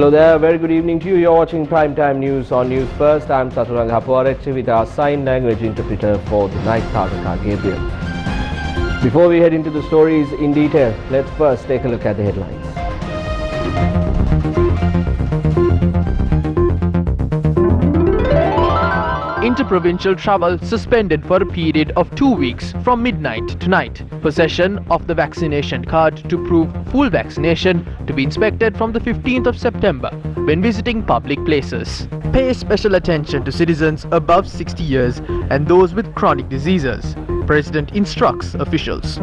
Hello there, very good evening to you. You're watching Primetime News on News First. I'm Saturang Hapuarechi with our sign language interpreter for the night, Tadaka Gabriel. Before we head into the stories in detail, let's first take a look at the headlines. Interprovincial travel suspended for a period of 2 weeks from midnight tonight. Possession of the vaccination card to prove full vaccination to be inspected from the 15th of September when visiting public places. Pay special attention to citizens above 60 years and those with chronic diseases. President instructs officials.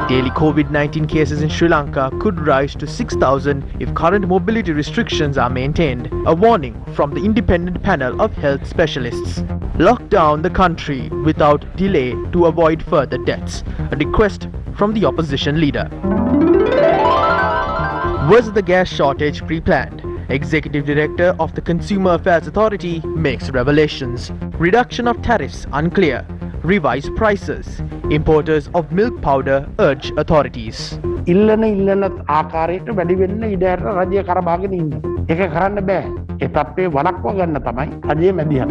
Daily COVID-19 cases in Sri Lanka could rise to 6,000 if current mobility restrictions are maintained. A warning from the independent panel of health specialists. Lock down the country without delay to avoid further deaths. A request from the opposition leader. Was the gas shortage pre-planned? Executive Director of the Consumer Affairs Authority makes revelations. Reduction of tariffs unclear. Revised prices. Importers of milk powder urge authorities. ඉල්ලන ආකාරයට වැඩි වෙන්න ඉඩ ඇර රජය කරබාගෙන ඉන්න. ඒක කරන්න බෑ. ඒ තත්ත්වය වළක්වා ගන්න තමයි රජයේ මැදිහත්.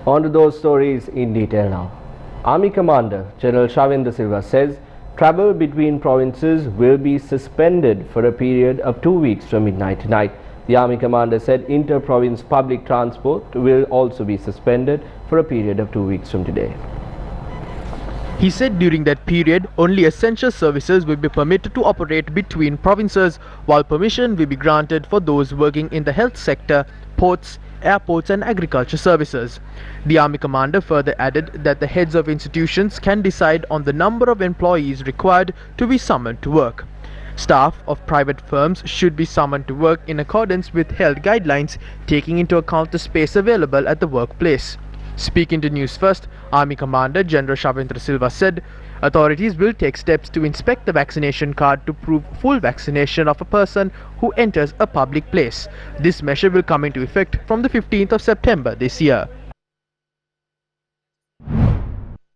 On to those stories in detail now. Army Commander General Shavendra Silva says travel between provinces will be suspended for a period of 2 weeks from midnight tonight. The Army Commander said inter-province public transport will also be suspended for a period of 2 weeks from today. He said during that period, only essential services will be permitted to operate between provinces, while permission will be granted for those working in the health sector, ports, airports and agriculture services. The Army Commander further added that the heads of institutions can decide on the number of employees required to be summoned to work. Staff of private firms should be summoned to work in accordance with health guidelines, taking into account the space available at the workplace. Speaking to News First, Army Commander General Shavendra Silva said authorities will take steps to inspect the vaccination card to prove full vaccination of a person who enters a public place. This measure will come into effect from the 15th of September this year.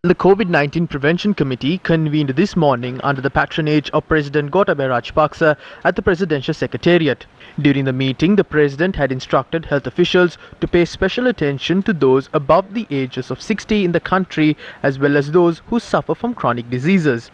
The COVID-19 Prevention Committee convened this morning under the patronage of President Gotabaya Rajapaksa at the Presidential Secretariat. During the meeting, the President had instructed health officials to pay special attention to those above the ages of 60 in the country as well as those who suffer from chronic diseases.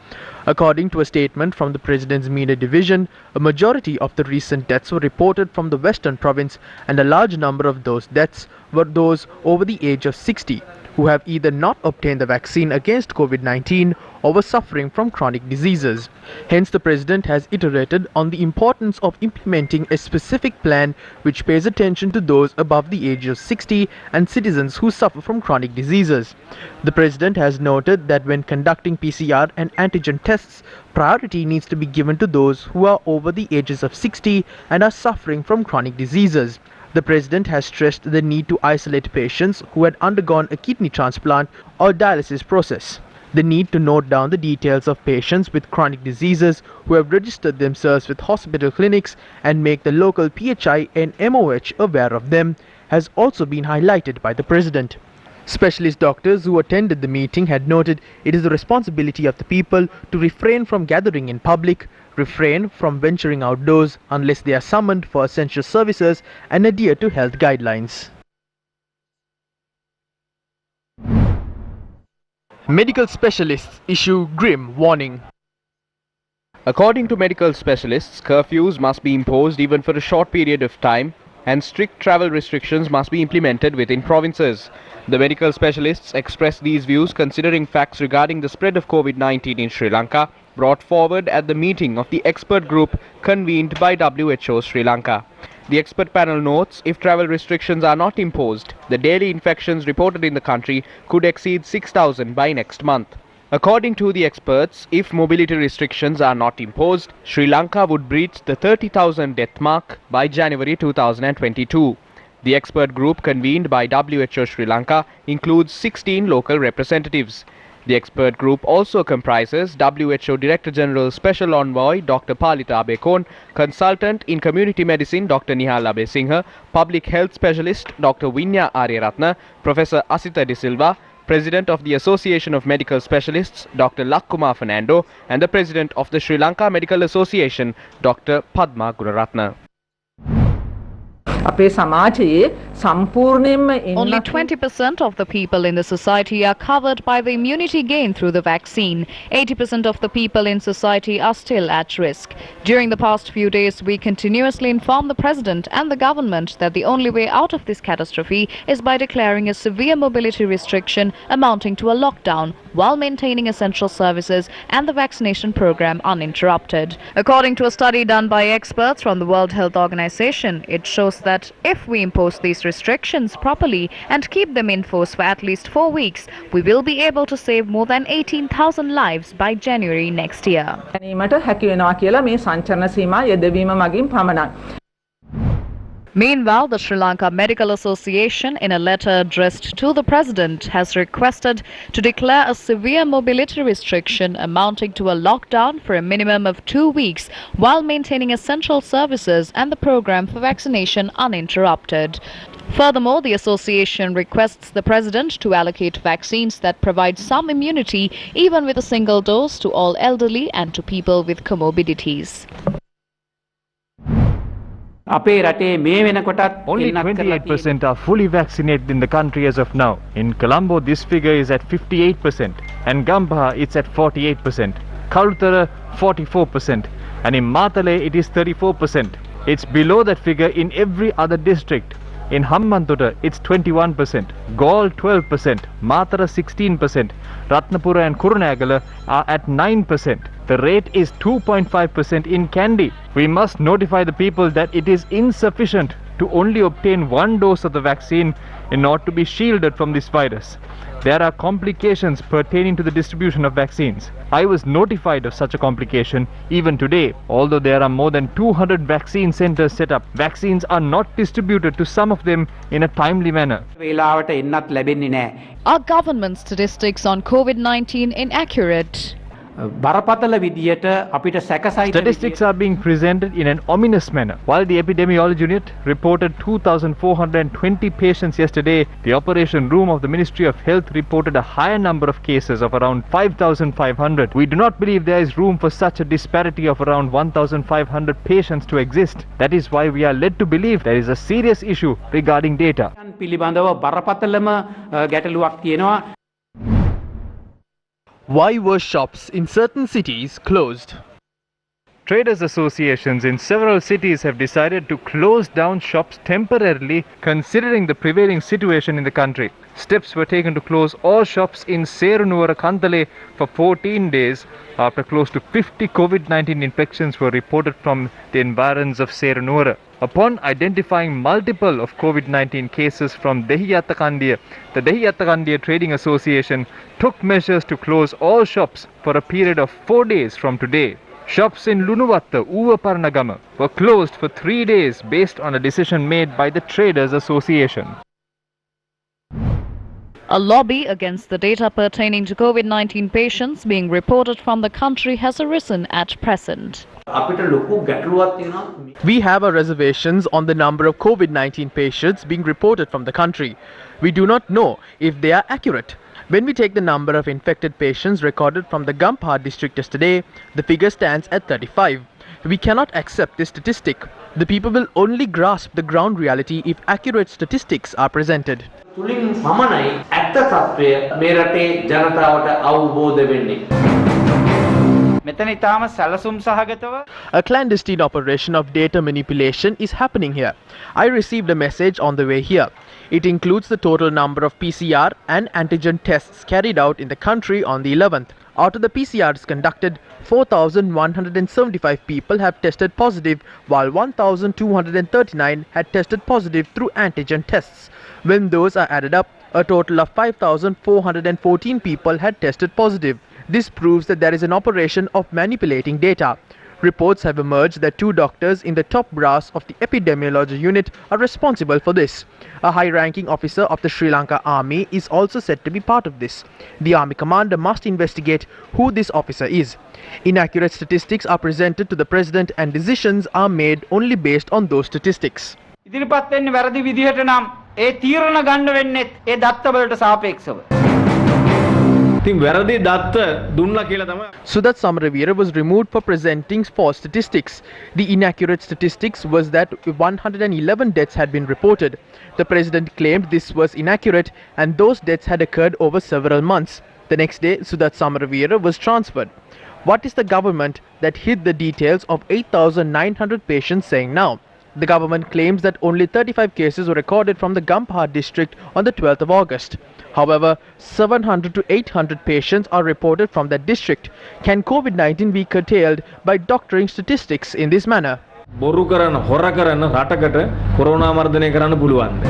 According to a statement from the President's Media Division, a majority of the recent deaths were reported from the Western Province and a large number of those deaths were those over the age of 60. Who have either not obtained the vaccine against COVID-19 or were suffering from chronic diseases. Hence, the President has iterated on the importance of implementing a specific plan which pays attention to those above the age of 60 and citizens who suffer from chronic diseases. The President has noted that when conducting PCR and antigen tests, priority needs to be given to those who are over the ages of 60 and are suffering from chronic diseases. The President has stressed the need to isolate patients who had undergone a kidney transplant or dialysis process. The need to note down the details of patients with chronic diseases who have registered themselves with hospital clinics and make the local PHI and MOH aware of them has also been highlighted by the President. Specialist doctors who attended the meeting had noted it is the responsibility of the people to refrain from gathering in public, refrain from venturing outdoors unless they are summoned for essential services and adhere to health guidelines. Medical specialists issue grim warning. According to medical specialists, curfews must be imposed even for a short period of time and strict travel restrictions must be implemented within provinces. The medical specialists expressed these views considering facts regarding the spread of COVID-19 in Sri Lanka brought forward at the meeting of the expert group convened by WHO Sri Lanka. The expert panel notes if travel restrictions are not imposed, the daily infections reported in the country could exceed 6,000 by next month. According to the experts, if mobility restrictions are not imposed, Sri Lanka would breach the 30,000 death mark by January 2022. The expert group convened by WHO Sri Lanka includes 16 local representatives. The expert group also comprises WHO Director General Special Envoy Dr. Palita Abekon, Consultant in Community Medicine Dr. Nihal Abesinghe, Public Health Specialist Dr. Vinya Aryaratna, Professor Asita De Silva, President of the Association of Medical Specialists, Dr. Lakkumar Fernando, and the President of the Sri Lanka Medical Association, Dr. Padma Gunaratna. අපේ සමාජයේ සම්පූර්ණයෙන්ම Only 20% of the people in the society are covered by the immunity gain through the vaccine. 80% of the people in society are still at risk. During the past few days, we continuously inform the President and the government that the only way out of this catastrophe is by declaring a severe mobility restriction amounting to a lockdown while maintaining essential services and the vaccination program uninterrupted. According to a study done by experts from the World Health Organization, it shows that if we impose these restrictions properly and keep them in force for at least 4 weeks, we will be able to save more than 18,000 lives by January next year. ගැනීමට හැකි වෙනවා කියලා මේ සංචරණ සීමා යෙදවීම මගින් පමණයි. Meanwhile, the Sri Lanka Medical Association, in a letter addressed to the President, has requested to declare a severe mobility restriction amounting to a lockdown for a minimum of 2 weeks while maintaining essential services and the program for vaccination uninterrupted. Furthermore, the association requests the President to allocate vaccines that provide some immunity, even with a single dose, to all elderly and to people with comorbidities. Only 28% are fully vaccinated in the country as of now. In Colombo, this figure is at 58%, and Gambha it's at 48%, Kalutara 44%, and in Matale it is 34%. It's below that figure in every other district. In Hambantota it's 21%, Galle 12%, Matara 16%, Ratnapura and Kurunegala are at 9%. The rate is 2.5% in Kandy. We must notify the people that it is insufficient to only obtain 1 dose of the vaccine in order to be shielded from this virus. There are complications pertaining to the distribution of vaccines. I was notified of such a complication even today. Although there are more than 200 vaccine centers set up, vaccines are not distributed to some of them in a timely manner. Are government statistics on COVID-19 inaccurate? Statistics are being presented in an ominous manner. While the epidemiology unit reported 2,420 patients yesterday, the operation room of the Ministry of Health reported a higher number of cases of around 5,500. We do not believe there is room for such a disparity of around 1,500 patients to exist. That is why we are led to believe there is a serious issue regarding data. Why were shops in certain cities closed? Traders associations in several cities have decided to close down shops temporarily, considering the prevailing situation in the country. Steps were taken to close all shops in Serunuwara Kantale for 14 days after close to 50 COVID-19 infections were reported from the environs of Serunuwara. Upon identifying multiple of COVID-19 cases from Dehiyattakandiya, the Dehiyattakandiya Trading Association took measures to close all shops for a period of 4 days from today. Shops in Lunuwatta, Uvaparanagama were closed for 3 days based on a decision made by the Traders Association. A lobby against the data pertaining to COVID-19 patients being reported from the country has arisen at present. We have our reservations on the number of COVID-19 patients being reported from the country. We do not know if they are accurate. When we take the number of infected patients recorded from the Gampha district yesterday, the figure stands at 35. We cannot accept this statistic. The people will only grasp the ground reality if accurate statistics are presented. A clandestine operation of data manipulation is happening here. I received a message on the way here. It includes the total number of PCR and antigen tests carried out in the country on the 11th. Out of the PCRs conducted, 4,175 people have tested positive, while 1,239 had tested positive through antigen tests. When those are added up, a total of 5,414 people had tested positive. This proves that there is an operation of manipulating data. Reports have emerged that 2 doctors in the top brass of the epidemiology unit are responsible for this. A high-ranking officer of the Sri Lanka Army is also said to be part of this. The Army commander must investigate who this officer is. Inaccurate statistics are presented to the President and decisions are made only based on those statistics. ඉතින් වැරදි දත්ත දුන්නා කියලා තමයි. Sudat Samaraveera was removed for presenting false statistics. The inaccurate statistics was that 111 deaths had been reported. The president claimed this was inaccurate and those deaths had occurred over several months. The next day, Sudat Samaraveera was transferred. What is the government that hid the details of 8,900 patients saying now? The government claims that only 35 cases were recorded from the Gampaha district on the 12th of August. However, 700 to 800 patients are reported from that district. Can COVID-19 be curtailed by doctoring statistics in this manner? බොරු කරන හොර කරන රටකට corona මර්ධනය කරන්න පුළුවන්ද?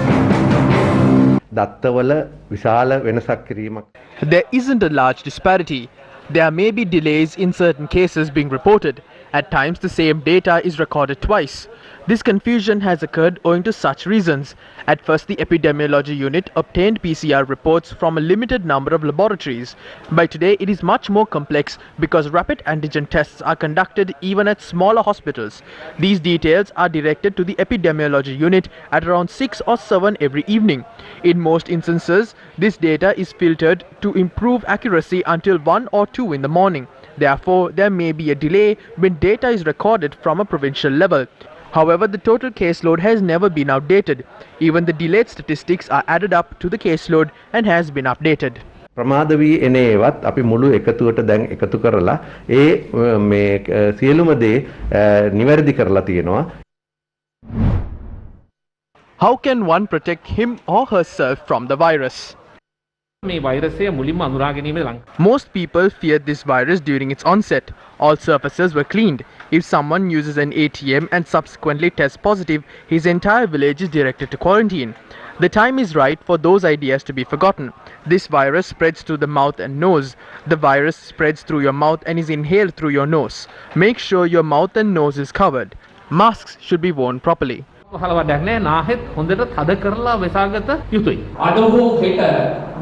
දත්තවල විශාල වෙනසක් කිරීමක්. There isn't a large disparity. There may be delays in certain cases being reported. At times, the same data is recorded twice. This confusion has occurred owing to such reasons. At first, the epidemiology unit obtained PCR reports from a limited number of laboratories. By today, it is much more complex because rapid antigen tests are conducted even at smaller hospitals. These details are directed to the epidemiology unit at around 6 or 7 every evening. In most instances, this data is filtered to improve accuracy until 1 or 2 in the morning. Therefore, there may be a delay when data is recorded from a provincial level. However, the total caseload has never been outdated. Even the delayed statistics are added up to the caseload and has been updated. ප්‍රමාද වී එන ඒවත් අපි මුළු එකතුවට දැන් එකතු කරලා ඒ මේ සියලුම දේ නිවැරදි කරලා තියෙනවා. How can one protect him or herself from the virus? Most people feared this virus during its onset. All surfaces were cleaned. If someone uses an ATM and subsequently tests positive, his entire village is directed to quarantine. The time is right for those ideas to be forgotten. This virus spreads through the mouth and nose. The virus spreads through your mouth and is inhaled through your nose. Make sure your mouth and nose is covered. Masks should be worn properly. හලවඩක් නෑ නාහෙත් හොඳට තද කරලා වෙසාගත යුතුයි. අද හෝ හෙට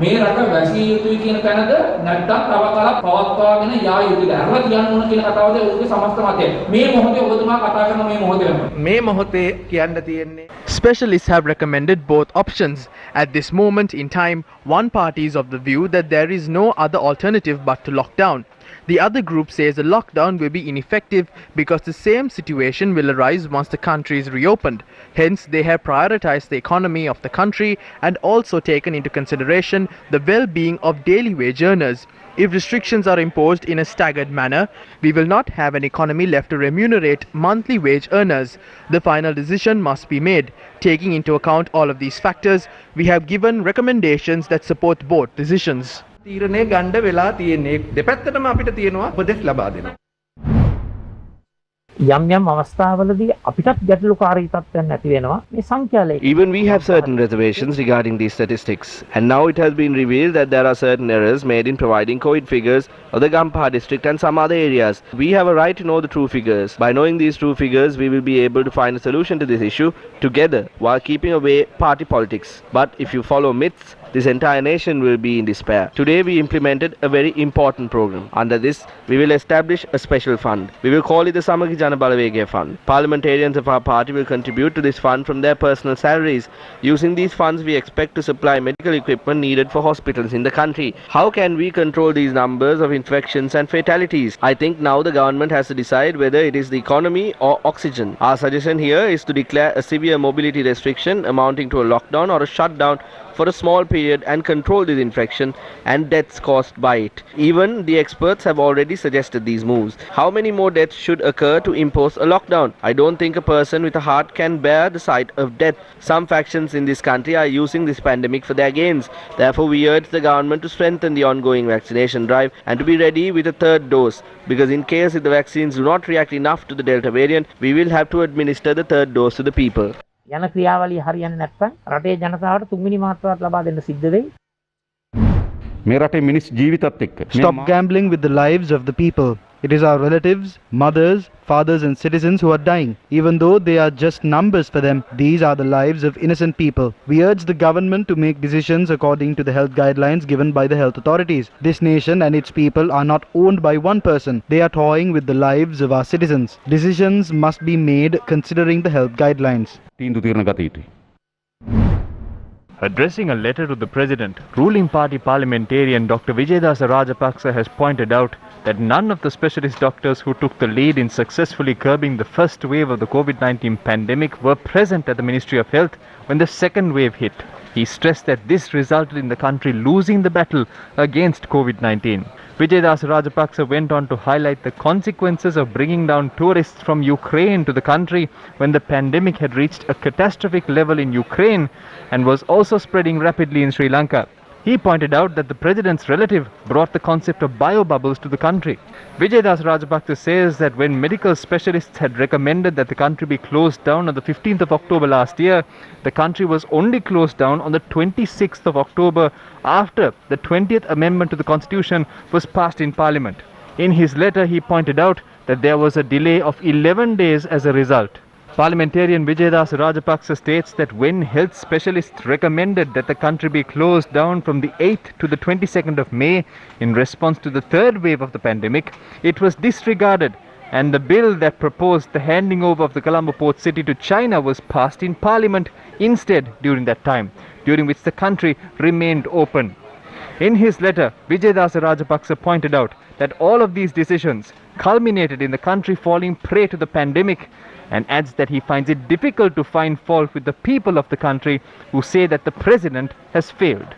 මේ රට වැසිය යුතුයි කියන තැනද නැත්නම් තව කලක් පවත්වාගෙන යා යුතුයිද? අරලා කියන්න ඕන කියන කතාවද ඔහුගේ සමස්ත මතය. මේ මොහොතේ ඔබතුමා කතා කරන මේ මොහොතේ මේ මොහොතේ කියන්න තියෙන්නේ. Specialists have recommended both options. At this moment in time, one party is of the view that there is no other alternative but to lock down. The other group says a lockdown will be ineffective because the same situation will arise once the country is reopened. Hence, they have prioritized the economy of the country and also taken into consideration the well-being of daily wage earners. If restrictions are imposed in a staggered manner, we will not have an economy left to remunerate monthly wage earners. The final decision must be made. Taking into account all of these factors, we have given recommendations that support both decisions. තීරණය ගන්න වෙලා තියෙන්නේ දෙපැත්තටම අපිට තියෙනවා උපදෙස් ලබා දෙනවා. යම් යම් අවස්ථාවලදී අපිටත් ගැටලුකාරී තත්ත්වයන් ඇති වෙනවා මේ සංඛ්‍යා ලේඛන. Even we have certain reservations regarding these statistics, and now it has been revealed that there are certain errors made in providing COVID figures of the Gampaha district and some other areas. We have a right to know the true figures. By knowing these true figures, we will be able to find a solution to this issue together while keeping away party politics. But if you follow myths, this entire nation will be in despair. Today we implemented a very important program. Under this, we will establish a special fund. We will call it the Samagi Jana Balawegaya Fund. Parliamentarians of our party will contribute to this fund from their personal salaries. Using these funds, we expect to supply medical equipment needed for hospitals in the country. How can we control these numbers of infections and fatalities? I think now the government has to decide whether it is the economy or oxygen. Our suggestion here is to declare a severe mobility restriction amounting to a lockdown or a shutdown for a small period and control this infection and deaths caused by it. Even the experts have already suggested these moves. How many more deaths should occur to impose a lockdown? I don't think a person with a heart can bear the sight of death. Some factions in this country are using this pandemic for their gains. Therefore, we urge the government to strengthen the ongoing vaccination drive and to be ready with a third dose. Because in case if the vaccines do not react enough to the Delta variant, we will have to administer the third dose to the people. යන ක්‍රියාවලිය හරියන්නේ නැත්නම් රටේ ජනතාවට තුන්වෙනි මාත්‍රාවත් ලබා දෙන්න සිද්ධ වෙයි. මේ රටේ මිනිස් ජීවිතත් එක්ක. Stop gambling with the lives of the people. It is our relatives, mothers, fathers and citizens who are dying. Even though they are just numbers for them, these are the lives of innocent people. We urge the government to make decisions according to the health guidelines given by the health authorities. This nation and its people are not owned by one person. They are toying with the lives of our citizens. Decisions must be made considering the health guidelines. Addressing a letter to the President, ruling party parliamentarian Dr. Vijayadasa Rajapaksa has pointed out that none of the specialist doctors who took the lead in successfully curbing the first wave of the COVID-19 pandemic were present at the Ministry of Health when the second wave hit. He stressed that this resulted in the country losing the battle against COVID-19. Vijayadasa Rajapaksa went on to highlight the consequences of bringing down tourists from Ukraine to the country when the pandemic had reached a catastrophic level in Ukraine and was also spreading rapidly in Sri Lanka. He pointed out that the President's relative brought the concept of biobubbles to the country. Vijayadasa Rajapaksa says that when medical specialists had recommended that the country be closed down on the 15th of October last year, the country was only closed down on the 26th of October after the 20th Amendment to the Constitution was passed in Parliament. In his letter, he pointed out that there was a delay of 11 days as a result. Parliamentarian Vijayadasa Rajapaksa states that when health specialists recommended that the country be closed down from the 8th to the 22nd of May in response to the third wave of the pandemic, it was disregarded, and the bill that proposed the handing over of the Colombo port city to China was passed in Parliament instead during that time, during which the country remained open. In his letter, Vijayadasa Rajapaksa pointed out that all of these decisions culminated in the country falling prey to the pandemic, and adds that he finds it difficult to find fault with the people of the country who say that the President has failed.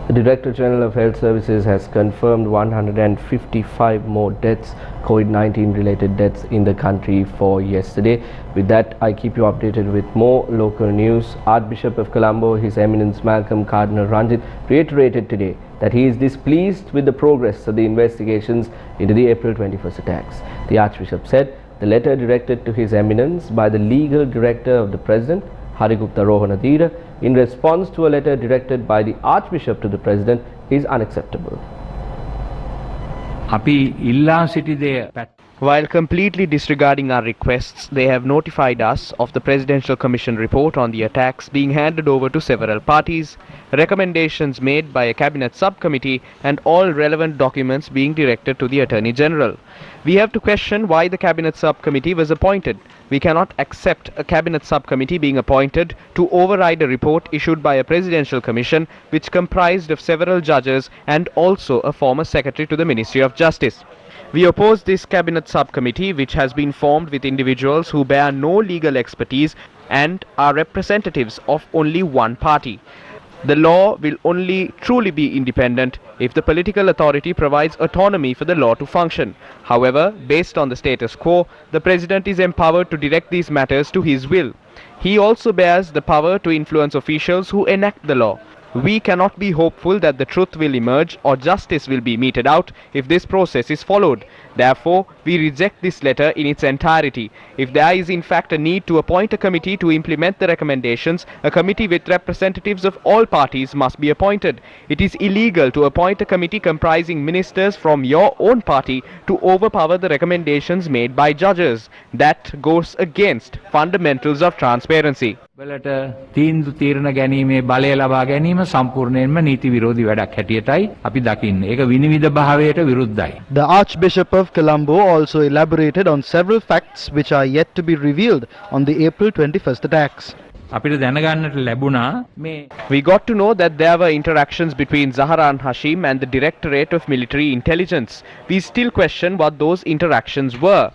The Director General of Health Services has confirmed 155 more deaths, COVID-19 related deaths in the country for yesterday. With that, I keep you updated with more local news. Archbishop of Colombo, His Eminence Malcolm Cardinal Ranjit, reiterated today that he is displeased with the progress of the investigations into the April 21st attacks. The Archbishop said the letter directed to His Eminence by the legal director of the President, Harigupta Rohanadira, in response to a letter directed by the Archbishop to the President is unacceptable. While completely disregarding our requests, they have notified us of the Presidential Commission report on the attacks being handed over to several parties, recommendations made by a cabinet subcommittee, and all relevant documents being directed to the Attorney General. We have to question why the cabinet subcommittee was appointed. We cannot accept a cabinet subcommittee being appointed to override a report issued by a presidential commission which comprised of several judges and also a former secretary to the Ministry of Justice. We oppose this cabinet subcommittee, which has been formed with individuals who bear no legal expertise and are representatives of only one party. The law will only truly be independent if the political authority provides autonomy for the law to function. However, based on the status quo, the President is empowered to direct these matters to his will. He also bears the power to influence officials who enact the law. We cannot be hopeful that the truth will emerge or justice will be meted out if this process is followed. Therefore, we reject this letter in its entirety. If there is in fact a need to appoint a committee to implement the recommendations, a committee with representatives of all parties must be appointed. It is illegal to appoint a committee comprising ministers from your own party to overpower the recommendations made by judges. That goes against fundamentals of transparency. වලට තීන්දුව තීරණ ගැනීමේ බලය ලබා ගැනීම සම්පූර්ණයෙන්ම නීති විරෝධී වැඩක් හැටියටයි අපි දකින්නේ. ඒක විනිවිද භාවයට විරුද්ධයි. The Archbishop of Colombo also elaborated on several facts which are yet to be revealed on the April 21st attacks. අපිට දැනගන්නට ලැබුණා මේ We got to know that there were interactions between Zaharan Hashim and the Directorate of Military Intelligence. We still question what those interactions were.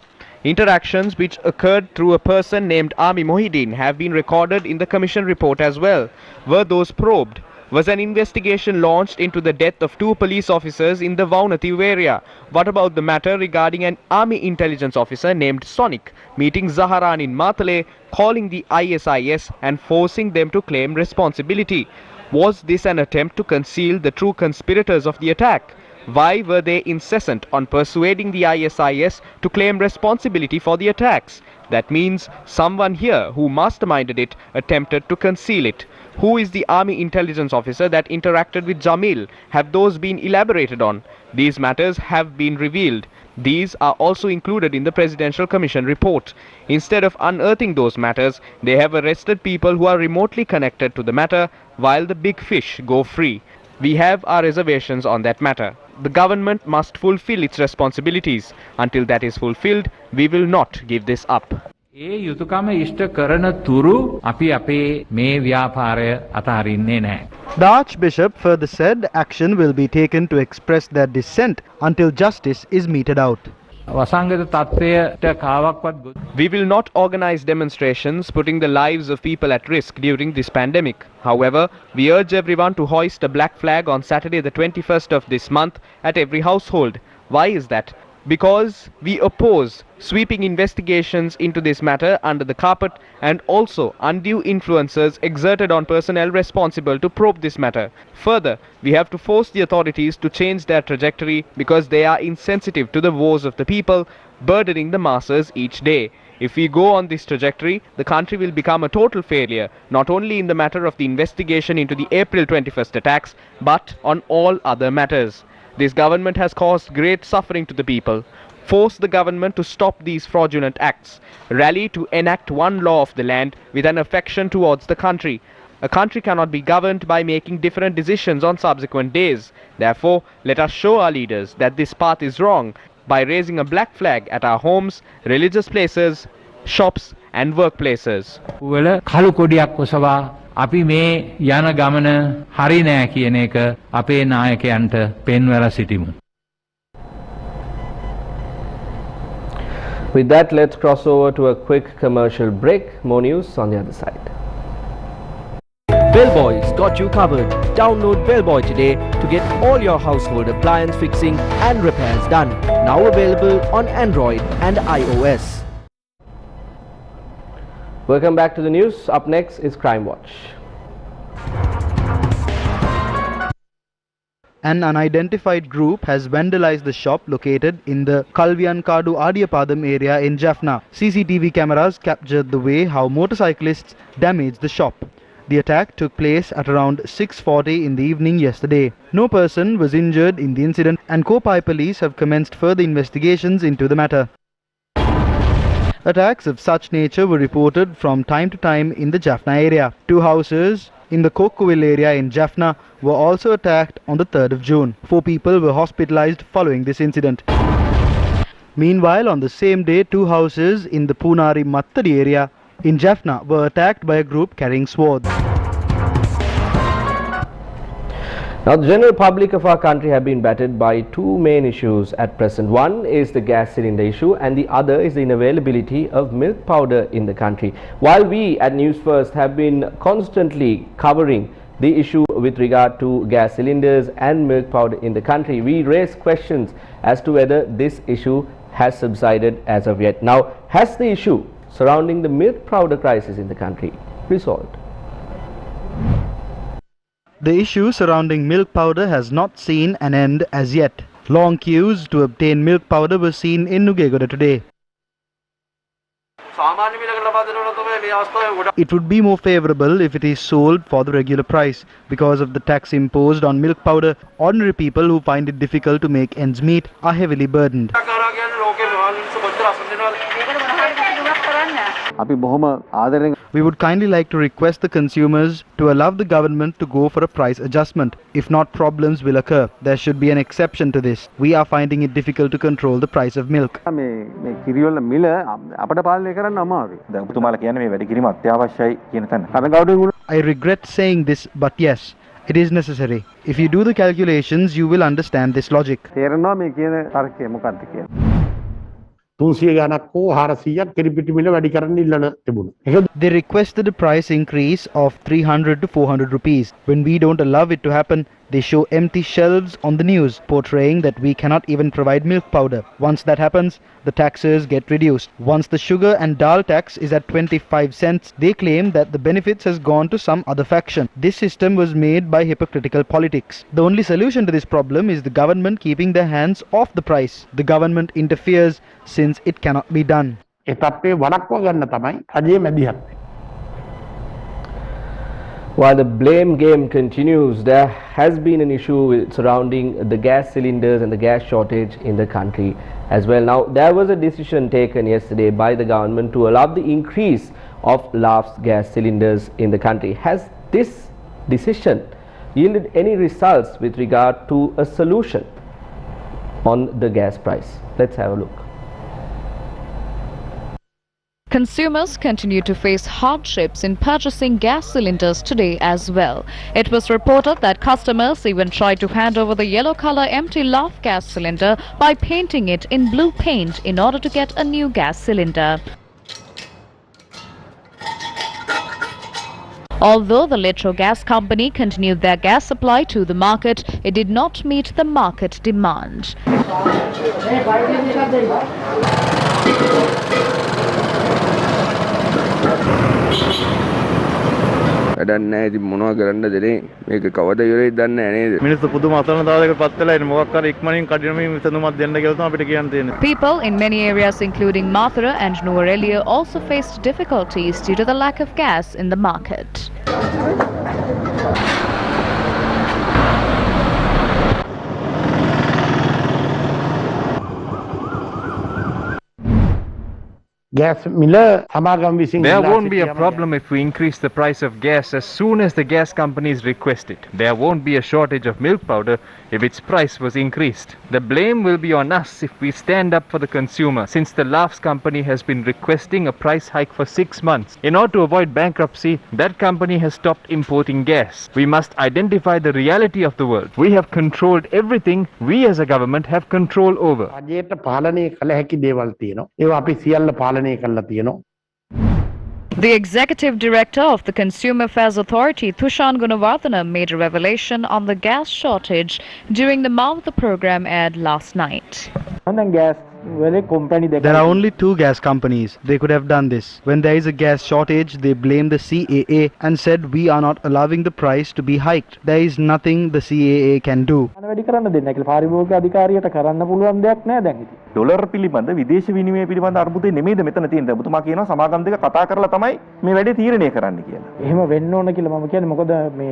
Interactions which occurred through a person named Ami Mohideen have been recorded in the Commission report as well. Were those probed? Was an investigation launched into the death of 2 police officers in the Vaunathiu area? What about the matter regarding an army intelligence officer named Sonic meeting Zaharan in Matale, calling the ISIS and forcing them to claim responsibility? Was this an attempt to conceal the true conspirators of the attack? Why were they incessant on persuading the ISIS to claim responsibility for the attacks? That means someone here who masterminded it attempted to conceal it. Who is the army intelligence officer that interacted with Jamil? Have those been elaborated on? These matters have been revealed. These are also included in the Presidential Commission report. Instead of unearthing those matters, they have arrested people who are remotely connected to the matter, while the big fish go free. We have our reservations on that matter. The government must fulfill its responsibilities. Until that is fulfilled, we will not give this up. ඒ යුතුයකම ඉෂ්ට කරන තුරු අපි අපේ මේ ව්‍යාපාරය අතහරින්නේ නැහැ. The Archbishop further said action will be taken to express their dissent until justice is meted out. වසංගත තත්ත්වයට කාවක්වත් We will not organize demonstrations putting the lives of people at risk during this pandemic. However, we urge everyone to hoist a black flag on Saturday the 21st of this month at every household. Why is that? Because we oppose sweeping investigations into this matter under the carpet and also undue influences exerted on personnel responsible to probe this matter. Further, we have to force the authorities to change their trajectory because they are insensitive to the woes of the people, burdening the masses each day. If we go on this trajectory, the country will become a total failure, not only in the matter of the investigation into the April 21st attacks, but on all other matters. This government has caused great suffering to the people. Force the government to stop these fraudulent acts. Rally to enact one law of the land with an affection towards the country. A country cannot be governed by making different decisions on subsequent days. Therefore, let us show our leaders that this path is wrong by raising a black flag at our homes, religious places, shops and workplaces. වල කළු කොඩියක් ඔසවා අපි මේ යන ගමන හරි නෑ කියන එක අපේ නායකයන්ට පෙන්වලා සිටිමු. With that, let's cross over to a quick commercial break. More news on the other side. Bellboy's got you covered. Download Bellboy today to get all your household appliance fixing and repairs done. Now available on Android and iOS. Welcome back to the news. Up next is Crime Watch. An unidentified group has vandalized the shop located in the Kalviyankadu Adiyapadam area in Jaffna. CCTV cameras captured the way how motorcyclists damaged the shop. The attack took place at around 6:40 in the evening yesterday. No person was injured in the incident and Kopai police have commenced further investigations into the matter. Attacks of such nature were reported from time to time in the Jaffna area. Two houses in the Kokkoville area in Jaffna were also attacked on the 3rd of June. 4 people were hospitalized following this incident. Meanwhile, on the same day, 2 houses in the Punari Mattadi area in Jaffna were attacked by a group carrying swords. Now, the general public of our country have been battered by 2 main issues at present. One is the gas cylinder issue and the other is the unavailability of milk powder in the country. While we at News First have been constantly covering the issue with regard to gas cylinders and milk powder in the country, we raise questions as to whether this issue has subsided as of yet. Now, has the issue surrounding the milk powder crisis in the country resolved? The issue surrounding milk powder has not seen an end as yet. Long queues to obtain milk powder were seen in Nugegoda today. It would be more favourable if it is sold for the regular price. Because of the tax imposed on milk powder, ordinary people who find it difficult to make ends meet are heavily burdened. We would kindly like to request the consumers to allow the government to go for a price adjustment. If not, problems will occur. There should be an exception to this. We are finding it difficult to control the price of milk. I regret saying this, but yes, it is necessary. If you do the calculations, you will understand this logic. They requested a price increase of 300 to 400 rupees. When we don't allow it to happen, they show empty shelves on the news, portraying that we cannot even provide milk powder. Once that happens, the taxes get reduced. Once the sugar and dal tax is at 25 cents, they claim that the benefits has gone to some other faction. This system was made by hypocritical politics. The only solution to this problem is the government keeping their hands off the price. The government interferes since it cannot be done. While the blame game continues, there has been an issue surrounding the gas cylinders and the gas shortage in the country as well. Now, there was a decision taken yesterday by the government to allow the increase of LAF's gas cylinders in the country. Has this decision yielded any results with regard to a solution on the gas price? Let's have a look. Consumers continue to face hardships in purchasing gas cylinders today as well. It was reported that customers even tried to hand over the yellow color empty laugh gas cylinder by painting it in blue paint in order to get a new gas cylinder. Although the Litro Gas Company continued their gas supply to the market, it did not meet the market demand. වැඩක් නැහැ. ඉතින් මොනවද කරන්නද දෙනේ? මේක කවද ඉවරෙයිද දන්නේ නැහැ නේද? මිනිස්සු පුදුම අසරණතාවයකට පත් වෙලා ඉන්නේ. මොකක් හරි ඉක්මනින් කඩිනමින් විසඳුමක් දෙන්න කියලා තමයි අපිට කියන්න තියෙන්නේ. People in many areas including Mathura and Nuwara also faced difficulties due to the lack of gas in the market. Gas Miller සමාගම් විසින් There won't be a problem if we increase the price of gas as soon as the gas companies request it. There won't be a shortage of milk powder if its price was increased. The blame will be on us if we stand up for the consumer, since the Laughs company has been requesting a price hike for 6 months. In order to avoid bankruptcy, that company has stopped importing gas. We must identify the reality of the world. We have controlled everything we as a government have control over. රජයට පාලනය කළ හැකි දේවල් තියෙනවා. ඒවා අපි සියල්ල පාලනය කරලා තියෙනවා. The executive director of the Consumer Affairs Authority, Thushan Gunawardena, made a revelation on the gas shortage during the Mouth program aired last night. There are only 2 gas companies. They could have done this. When there is a gas shortage, they blame the CAA and said we are not allowing the price to be hiked. There is nothing the CAA can do. Dollar පිළිබඳ විදේශ විනිමය පිළිබඳ අර්බුදේ නෙමෙයිද මෙතන තියෙන්නේ. ඔබතුමා කියනවා සමාගම් දෙක කතා කරලා තමයි මේ වැඩේ තීරණය කරන්න කියලා. එහෙම වෙන්න ඕන කියලා මම කියන්නේ මොකද මේ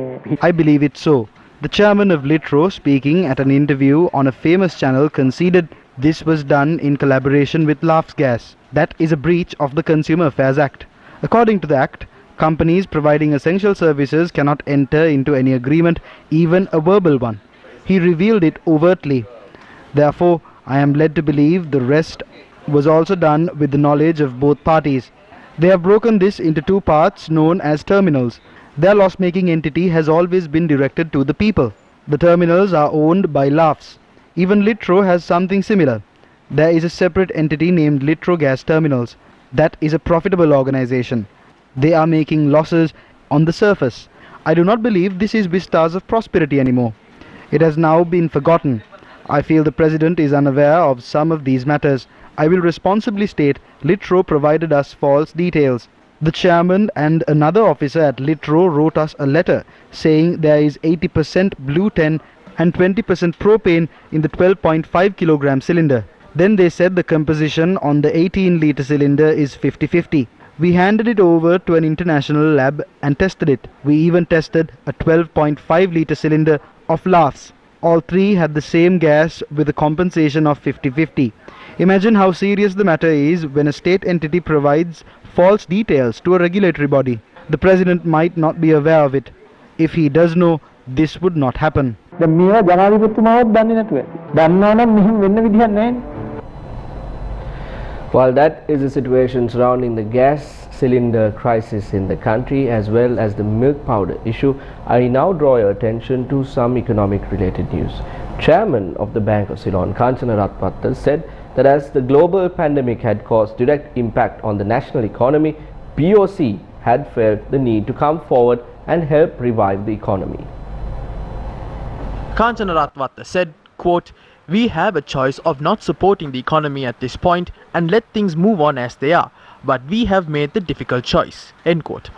I believe it so. The chairman of Litro, speaking at an interview on a famous channel, conceded this was done in collaboration with Laughs Gas. That is a breach of the Consumer Affairs Act. According to the Act, companies providing essential services cannot enter into any agreement, even a verbal one. He revealed it overtly. Therefore, I am led to believe the rest was also done with the knowledge of both parties. They have broken this into 2 parts known as terminals. Their loss-making entity has always been directed to the people. The terminals are owned by Laughs. Even Litro has something similar. There is a separate entity named Litro Gas Terminals. That is a profitable organization. They are making losses on the surface. I do not believe this is vistas of prosperity anymore. It has now been forgotten. I feel the President is unaware of some of these matters. I will responsibly state Litro provided us false details. The chairman and another officer at Litro wrote us a letter saying there is 80% blue 10 and 20% propane in the 12.5 kilogram cylinder. Then they said the composition on the 18-litre cylinder is 50-50. We handed it over to an international lab and tested it. We even tested a 12.5-litre cylinder of Laughs. All 3 had the same gas with a compensation of 50-50. Imagine how serious the matter is when a state entity provides false details to a regulatory body. The President might not be aware of it. If he does know, this would not happen. While that is the situation surrounding the gas cylinder crisis in the country as well as the milk powder issue, I now draw your attention to some economic related news. Chairman of the Bank of Ceylon, Kanchana Ratwatta, said that as the global pandemic had caused direct impact on the national economy, BOC had felt the need to come forward and help revive the economy. Kanchana Ratwatta said, quote, "We have a choice of not supporting the economy at this point and let things move on as they are, but we have made the difficult choice." End quote.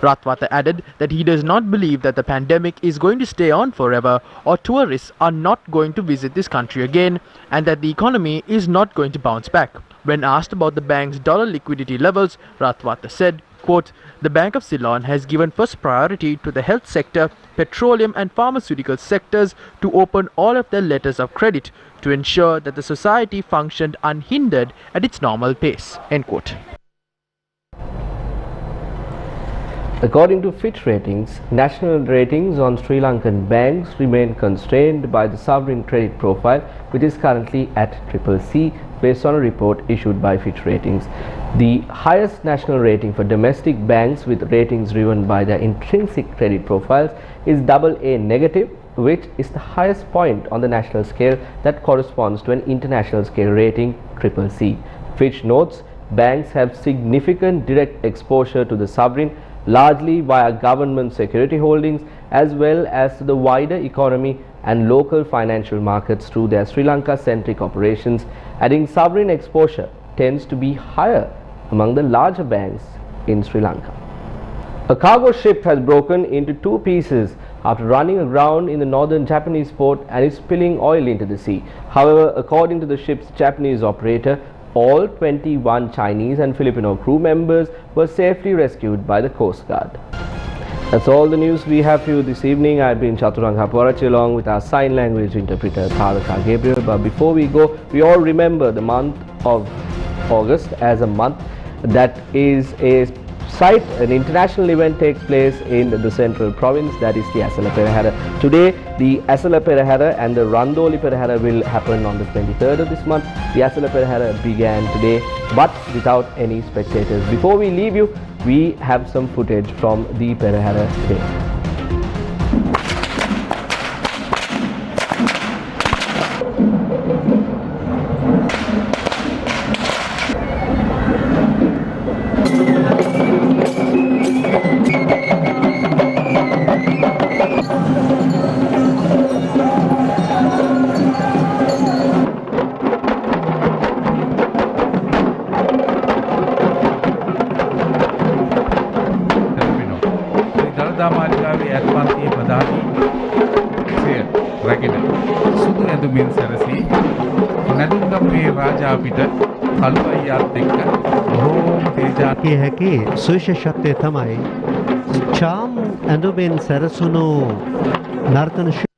Ratwatta added that he does not believe that the pandemic is going to stay on forever or tourists are not going to visit this country again and that the economy is not going to bounce back. When asked about the bank's dollar liquidity levels, Ratwatta said, quote, "The Bank of Ceylon has given first priority to the health sector, petroleum and pharmaceutical sectors to open all of their letters of credit to ensure that the society functioned unhindered at its normal pace." End quote. According to Fitch Ratings, national ratings on Sri Lankan banks remain constrained by the sovereign credit profile, which is currently at CCC, based on a report issued by Fitch Ratings. The highest national rating for domestic banks with ratings driven by their intrinsic credit profiles is AA negative, which is the highest point on the national scale that corresponds to an international scale rating CCC. Fitch notes banks have significant direct exposure to the sovereign, largely via government security holdings, as well as to the wider economy and local financial markets through their Sri Lanka-centric operations, adding sovereign exposure tends to be higher among the larger banks in Sri Lanka. A cargo ship has broken into two pieces after running aground in the northern Japanese port and is spilling oil into the sea. However, according to the ship's Japanese operator, all 21 Chinese and Filipino crew members were safely rescued by the Coast Guard. That's all the news we have for you this evening. I've been Chaturang Hapwarachi along with our sign language interpreter Thalaka Gabriel. But before we go, we all remember the month of August as a month that is a site, an international event takes place in the central province, that is the Asala Perahara. Today, the Asala Perahara and the Randoli Perahara will happen on the 23rd of this month. The Asala Perahara began today, but without any spectators. Before we leave you, we have some footage from the Perahara today. සුවිශේෂත්වය තමයි චාම් ඇඳුමෙන් සැරසුණු නර්තන